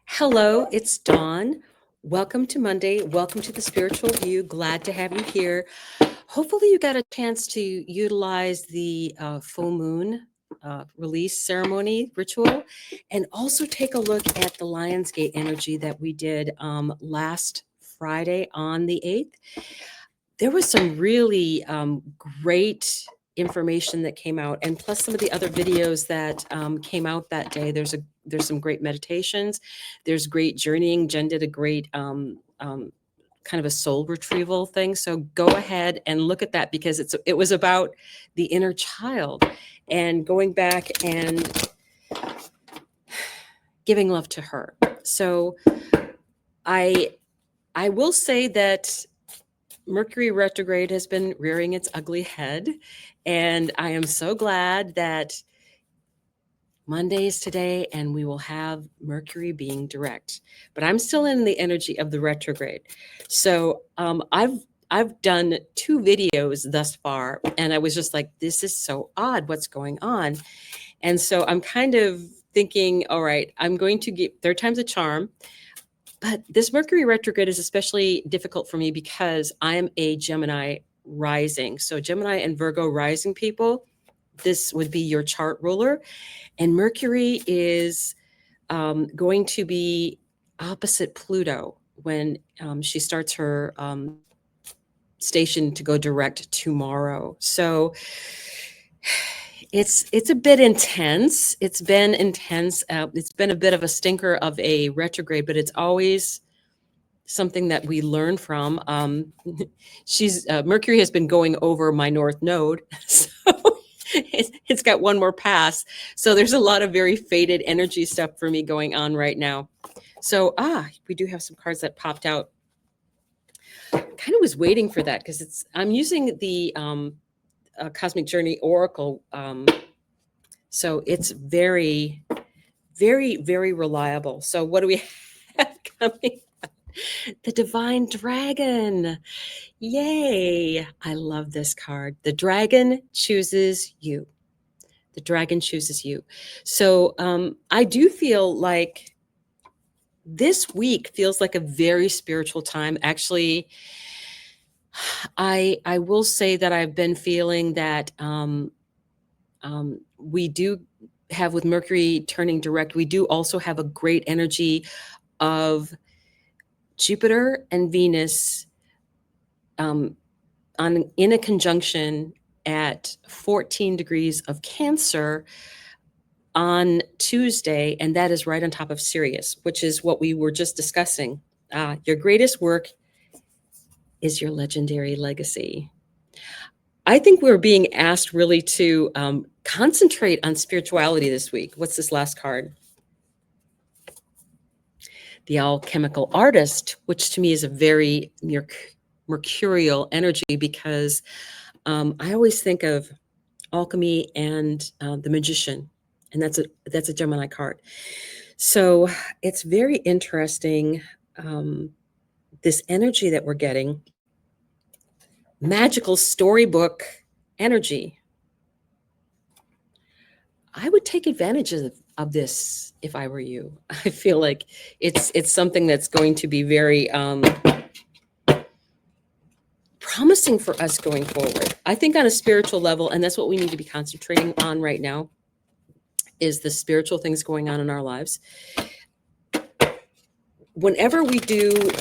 Hello, it's Dawn. Welcome to Monday. Welcome to the Spiritual View. Glad to have you here. Hopefully, you got a chance to utilize the full moon release ceremony ritual and also take a look at the Lionsgate energy that we did last Friday on the 8th. There was some really great information that came out, and plus some of the other videos that came out that day. There's some great meditations. There's great journeying. Jen did a great kind of a soul retrieval thing. So go ahead and look at that because it was about the inner child and going back and giving love to her. So I will say that Mercury retrograde has been rearing its ugly head, and I am so glad that Monday is today and we will have Mercury being direct. But I'm still in the energy of the retrograde. So I've done 2 videos thus far, and I was just like, this is so odd. What's going on? And so I'm kind of thinking, all right, I'm going to give third time's a charm. But this Mercury retrograde is especially difficult for me because I am a Gemini rising. So Gemini and Virgo rising people, this would be your chart ruler. And Mercury is going to be opposite Pluto when she starts her station to go direct tomorrow. So it's a bit intense. It's been intense. It's been a bit of a stinker of a retrograde, but it's always something that we learn from. Mercury has been going over my North Node, so it's got one more pass. So there's a lot of very faded energy stuff for me going on right now. So we do have some cards that popped out. Kind of was waiting for that because I'm using the Cosmic Journey Oracle. So it's very, very, very reliable. So what do we have coming up? The Divine Dragon. Yay. I love this card. The dragon chooses you. The dragon chooses you. So I do feel like this week feels like a very spiritual time. Actually, I will say that I've been feeling that we do have, with Mercury turning direct, we do also have a great energy of Jupiter and Venus in a conjunction at 14 degrees of Cancer on Tuesday, and that is right on top of Sirius, which is what we were just discussing. Your greatest work is your legendary legacy. I think we're being asked really to concentrate on spirituality this week. What's this last card? The Alchemical Artist, which to me is a very mercurial energy because I always think of alchemy and the magician, and that's a Gemini card. So it's very interesting, this energy that we're getting. Magical storybook energy. I would take advantage of this if I were you. I feel like it's something that's going to be very promising for us going forward. I think on a spiritual level, and that's what we need to be concentrating on right now, is the spiritual things going on in our lives. Whenever we do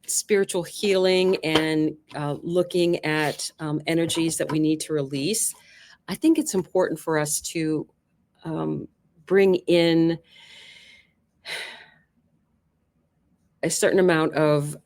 spiritual healing and looking at energies that we need to release, I think it's important for us to bring in a certain amount of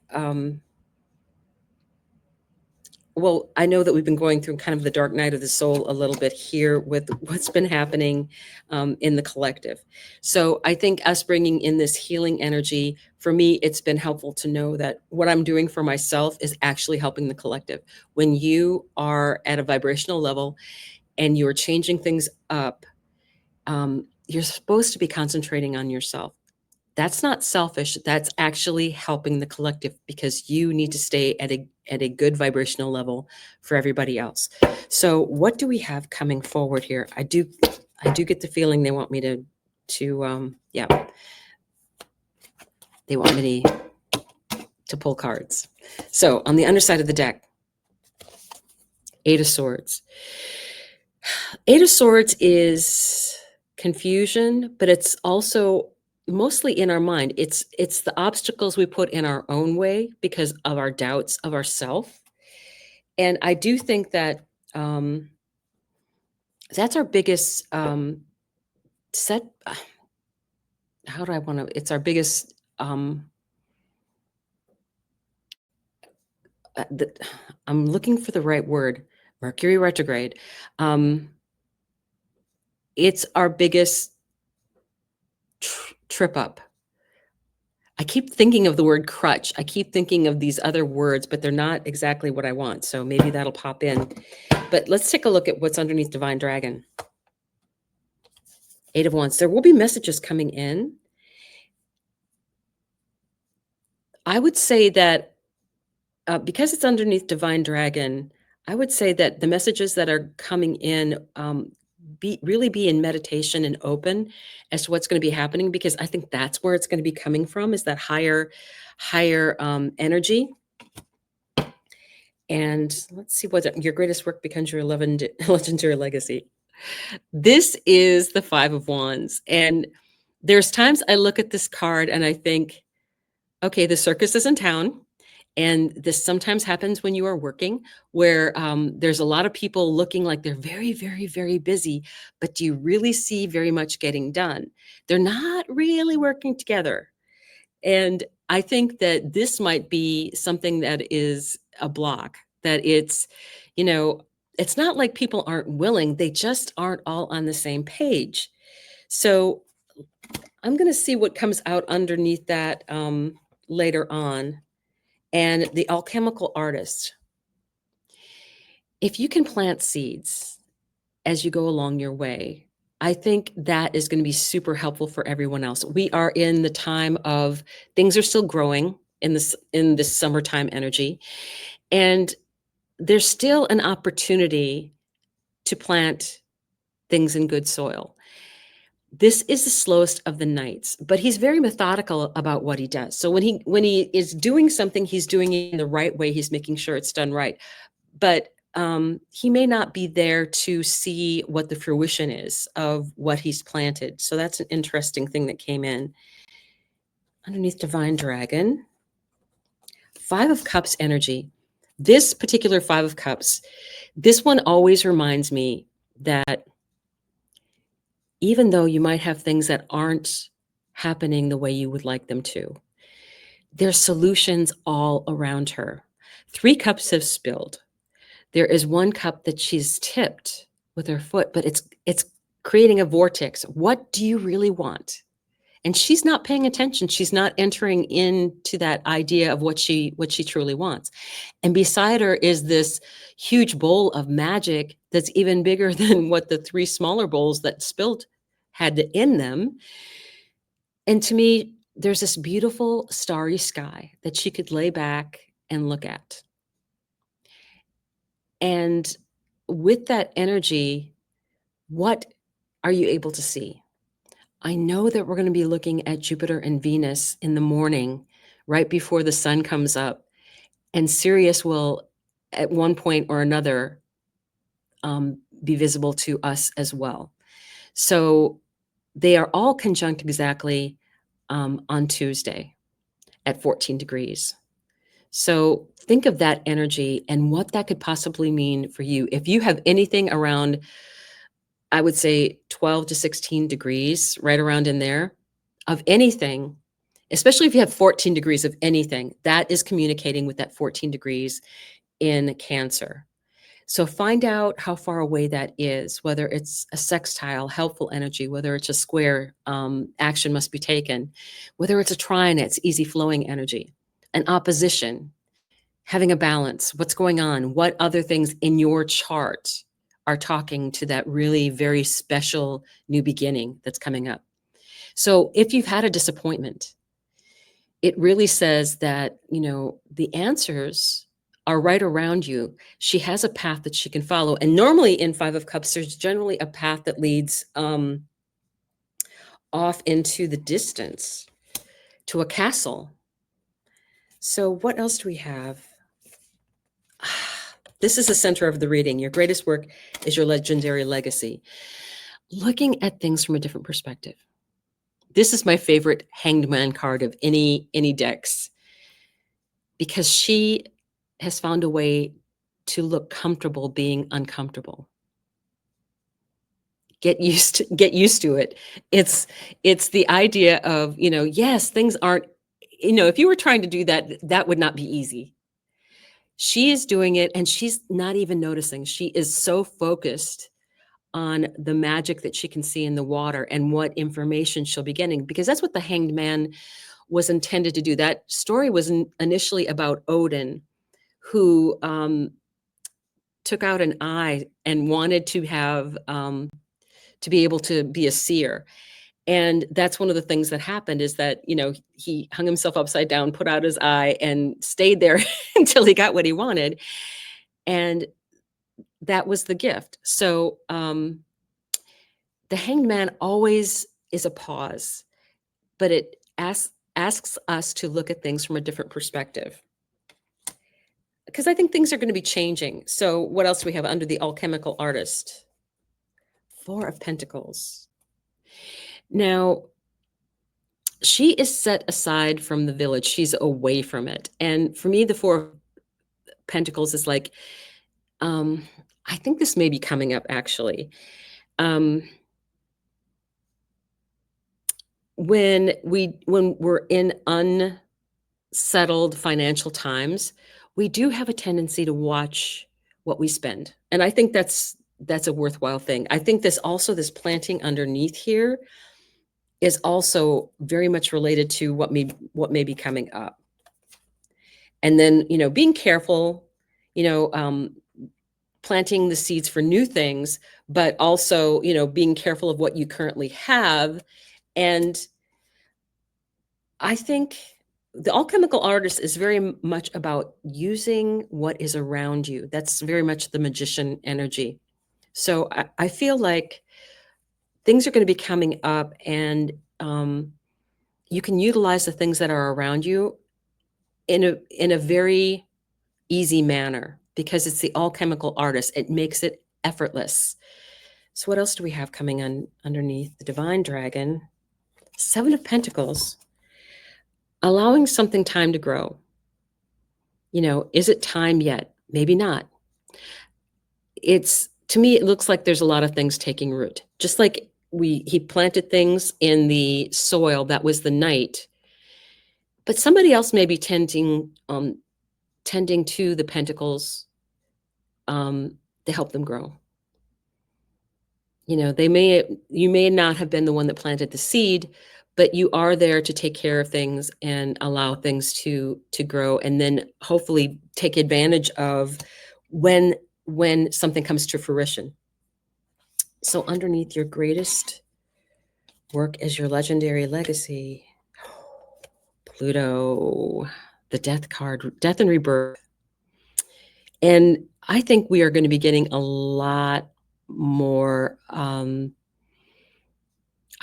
well, I know that we've been going through kind of the dark night of the soul a little bit here with what's been happening in the collective. So I think us bringing in this healing energy, for me, it's been helpful to know that what I'm doing for myself is actually helping the collective. When you are at a vibrational level and you're changing things up, you're supposed to be concentrating on yourself. That's not selfish. That's actually helping the collective because you need to stay at a good vibrational level for everybody else. So what do we have coming forward here? I do get the feeling they want me to They want me to pull cards. So on the underside of the deck, Eight of Swords. Eight of Swords is confusion, but it's also mostly in our mind. It's the obstacles we put in our own way because of our doubts of ourself. And I do think that that's our biggest set. How do I want to? It's our biggest. I'm looking for the right word. Mercury retrograde. It's our biggest trip up. I keep thinking of the word crutch. I keep thinking of these other words, but they're not exactly what I want. So maybe that'll pop in. But let's take a look at what's underneath Divine Dragon. Eight of Wands. There will be messages coming in. I would say that because it's underneath Divine Dragon, I would say that the messages that are coming in really be in meditation and open as to what's going to be happening, because I think that's where it's going to be coming from, is that higher energy. And let's see what your greatest work becomes your legendary legacy. This is the Five of Wands. And there's times I look at this card and I think, okay, the circus is in town. And this sometimes happens when you are working, where there's a lot of people looking like they're very, very, very busy, but do you really see very much getting done? They're not really working together. And I think that this might be something that is a block, that it's not like people aren't willing, they just aren't all on the same page. So I'm going to see what comes out underneath that later on. And the alchemical artist. If you can plant seeds as you go along your way, I think that is going to be super helpful for everyone else. We are in the time of things are still growing in this summertime energy. And there's still an opportunity to plant things in good soil. This is the slowest of the nights, but he's very methodical about what he does. So when he is doing something, he's doing it in the right way. He's making sure it's done right. But he may not be there to see what the fruition is of what he's planted. So that's an interesting thing that came in. Underneath Divine Dragon, Five of Cups energy. This particular Five of Cups, this one always reminds me that even though you might have things that aren't happening the way you would like them to, there's solutions all around her. Three cups have spilled. There is one cup that she's tipped with her foot, but it's creating a vortex. What do you really want? And she's not paying attention. She's not entering into that idea of what she truly wants. And beside her is this huge bowl of magic that's even bigger than what the three smaller bowls that spilled had in them. And to me, there's this beautiful starry sky that she could lay back and look at. And with that energy, what are you able to see? I know that we're going to be looking at Jupiter and Venus in the morning, right before the sun comes up. And Sirius will, at one point or another, be visible to us as well. So they are all conjunct exactly on Tuesday at 14 degrees. So think of that energy and what that could possibly mean for you. If you have anything around, I would say 12 to 16 degrees, right around in there, of anything, especially if you have 14 degrees of anything, that is communicating with that 14 degrees in Cancer. So find out how far away that is, whether it's a sextile, helpful energy, whether it's a square, action must be taken, whether it's a trine, it's easy flowing energy, an opposition, having a balance, what's going on, what other things in your chart are talking to that really very special new beginning that's coming up. So if you've had a disappointment, it really says that, the answers are right around you. She has a path that she can follow. And normally in Five of Cups, there's generally a path that leads off into the distance. to a castle. So what else do we have? This is the center of the reading. Your greatest work is your legendary legacy. Looking at things from a different perspective. This is my favorite Hanged Man card of any decks, because she has found a way to look comfortable being uncomfortable. Get used to it. It's the idea of, yes, things aren't, if you were trying to do that, that would not be easy. She is doing it and she's not even noticing. She is so focused on the magic that she can see in the water and what information she'll be getting, because that's what the Hanged Man was intended to do. That story was initially about Odin, who took out an eye and wanted to have to be able to be a seer. And that's one of the things that happened, is that, he hung himself upside down, put out his eye, and stayed there until he got what he wanted. And that was the gift. So the Hanged Man always is a pause, but it asks us to look at things from a different perspective, because I think things are going to be changing. So what else do we have under the alchemical artist? Four of Pentacles. Now, she is set aside from the village. She's away from it. And for me, the Four of Pentacles is like, I think this may be coming up actually. When we're in unsettled financial times, we do have a tendency to watch what we spend. And I think that's a worthwhile thing. I think this planting underneath here is also very much related to what may be coming up. And then, being careful, planting the seeds for new things, but also, being careful of what you currently have. And I think the alchemical artist is very much about using what is around you. That's very much the magician energy. So I feel like things are going to be coming up, and you can utilize the things that are around you in a very easy manner, because it's the alchemical artist. It makes it effortless. So what else do we have coming on underneath the divine dragon? Seven of Pentacles. Allowing something time to grow. Is it time yet? Maybe not. To me, it looks like there's a lot of things taking root. Just like he planted things in the soil, that was the night. But somebody else may be tending to the pentacles to help them grow. You may not have been the one that planted the seed, but you are there to take care of things and allow things to grow, and then hopefully take advantage of when something comes to fruition. So underneath your greatest work is your legendary legacy. Pluto, the death card, death and rebirth. And I think we are going to be getting a lot more. I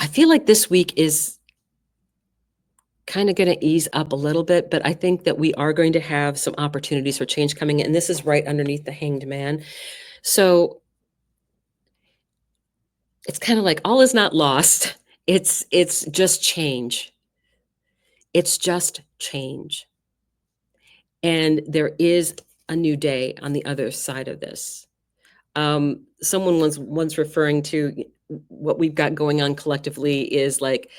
feel like this week is kind of going to ease up a little bit, but I think that we are going to have some opportunities for change coming in. And this is right underneath the Hanged Man. So it's kind of like all is not lost. It's just change. It's just change. And there is a new day on the other side of this. Someone was once referring to what we've got going on collectively is like,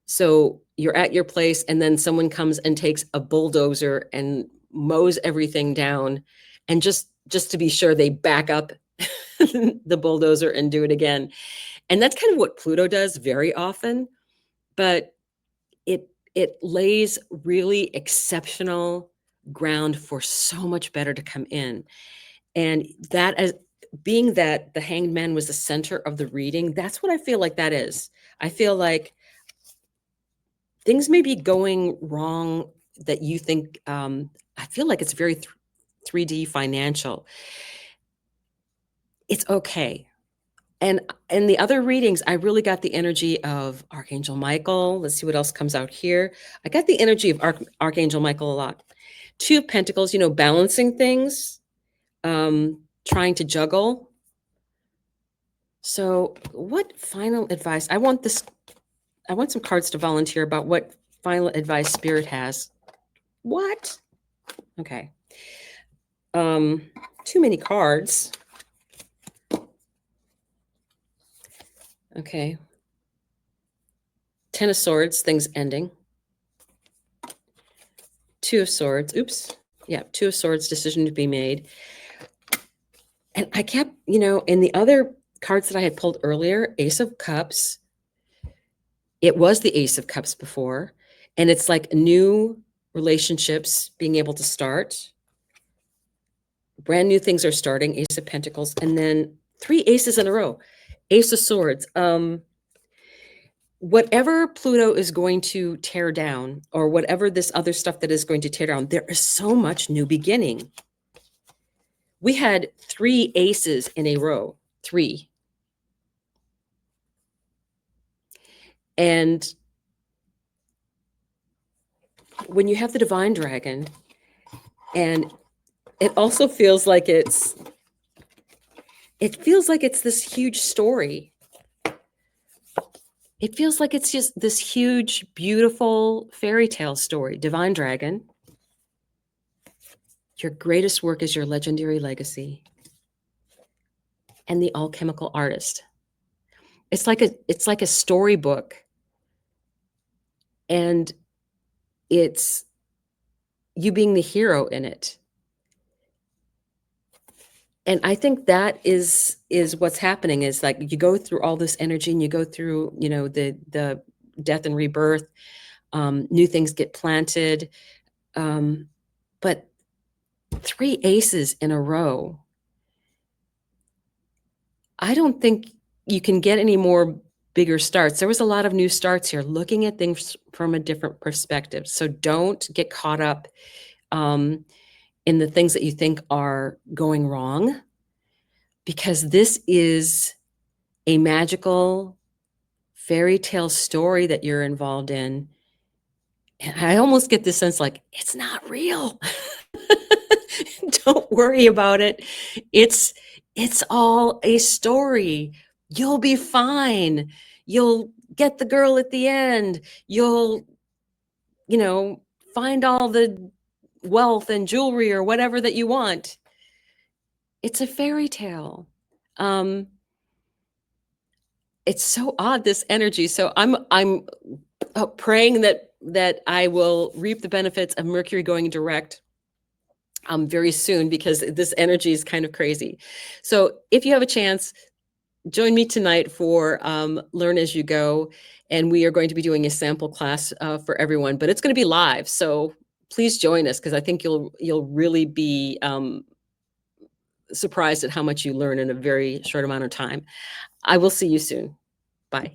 so you're at your place and then someone comes and takes a bulldozer and mows everything down, and just to be sure, they back up the bulldozer and do it again. And that's kind of what Pluto does very often, but it lays really exceptional ground for so much better to come in. And that, as being that the Hanged Man was the center of the reading, that's what I feel like that is. I feel like things may be going wrong that you think, I feel like it's very 3D financial. It's okay. And in the other readings, I really got the energy of Archangel Michael. Let's see what else comes out here. I got the energy of Archangel Michael a lot. Two of Pentacles, you know, balancing things, trying to juggle. So what final advice? I want some cards to volunteer about what final advice Spirit has. What? Okay. Too many cards. Okay. Ten of Swords, things ending. Two of Swords. Oops. Yeah, Two of Swords, decision to be made. And I kept, you know, in the other cards that I had pulled earlier, Ace of Cups, it was the Ace of Cups before. And it's like new relationships being able to start. Brand new things are starting, Ace of Pentacles, and then three aces in a row. Ace of Swords. Whatever Pluto is going to tear down, or whatever this other stuff that is going to tear down, there is so much new beginning. We had three aces in a row, three. And when you have the Divine Dragon, and it also feels like it's this huge story. It feels like it's just this huge, beautiful fairy tale story. Divine Dragon. Your greatest work is your legendary legacy. And the alchemical artist. It's like a storybook. And it's you being the hero in it. And I think that is what's happening, is like you go through all this energy and you go through, you know, the death and rebirth, new things get planted. But three aces in a row, I don't think you can get any more bigger starts. There was a lot of new starts here, looking at things from a different perspective. So don't get caught up in the things that you think are going wrong, because this is a magical fairy tale story that you're involved in. And I almost get this sense like, it's not real. Don't worry about it. It's all a story. You'll be fine. You'll get the girl at the end. You'll, you know, find all the wealth and jewelry or whatever that you want. It's a fairy tale. It's so odd, this energy. So I'm praying that I will reap the benefits of Mercury going direct very soon, because this energy is kind of crazy. So if you have a chance, join me tonight for Learn As You Go, and we are going to be doing a sample class for everyone, but it's going to be live. So please join us, because I think you'll really be surprised at how much you learn in a very short amount of time. I will see you soon. Bye.